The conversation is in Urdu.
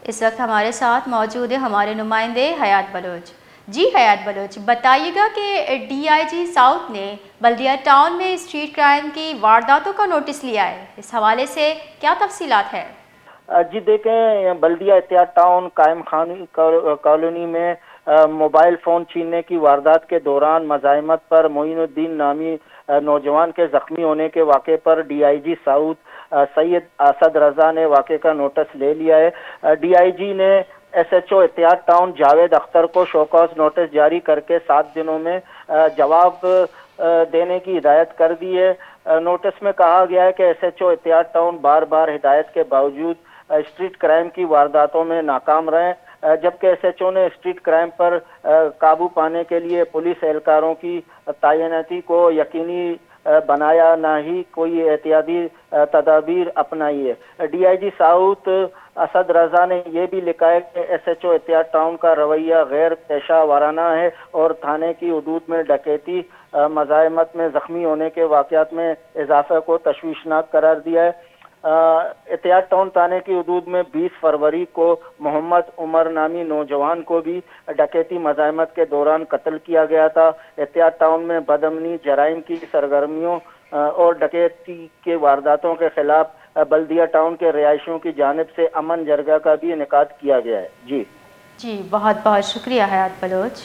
اس وقت ہمارے ساتھ موجود ہے ہمارے نمائندے حیات بلوچ۔ جی حیات بلوچ، بتائیے گا کہ ڈی آئی جی ساؤتھ نے بلدیہ ٹاؤن میں اسٹریٹ کرائم کی وارداتوں کا نوٹس لیا ہے، اس حوالے سے کیا تفصیلات ہے؟ جی دیکھیں، بلدیہ احتیاط ٹاؤن قائم خانی کالونی میں موبائل فون چھیننے کی واردات کے دوران مزاحمت پر معین الدین نامی نوجوان کے زخمی ہونے کے واقعے پر ڈی آئی جی ساؤتھ سید اسد رضا نے واقعے کا نوٹس لے لیا ہے۔ ڈی آئی جی نے ایس ایچ او احتیاط ٹاؤن جاوید اختر کو شوکاز نوٹس جاری کر کے 7 دنوں میں جواب دینے کی ہدایت کر دی ہے۔ نوٹس میں کہا گیا ہے کہ ایس ایچ او احتیاط ٹاؤن بار بار ہدایت کے باوجود اسٹریٹ کرائم کی وارداتوں میں ناکام رہے، جبکہ ایس ایچ او نے اسٹریٹ کرائم پر قابو پانے کے لیے پولیس اہلکاروں کی تعیناتی کو یقینی بنایا، نہ ہی کوئی احتیاطی تدابیر اپنائی ہے۔ D I G south Asad Raza نے یہ بھی لکھا ہے کہ ایس ایچ او احتیاط ٹاؤن کا رویہ غیر پیشہ ورانہ ہے اور تھانے کی حدود میں ڈکیتی، مزاحمت میں زخمی ہونے کے واقعات میں اضافے کو تشویشناک قرار دیا ہے۔ احتیاط ٹاؤن تھانے کی حدود میں 20 فروری کو محمد عمر نامی نوجوان کو بھی ڈکیتی مزاحمت کے دوران قتل کیا گیا تھا۔ احتیاط ٹاؤن میں بدامنی، جرائم کی سرگرمیوں اور ڈکیتی کے وارداتوں کے خلاف بلدیہ ٹاؤن کے رہائشیوں کی جانب سے امن جرگہ کا بھی انعقاد کیا گیا ہے۔ جی بہت بہت شکریہ حیات بلوچ۔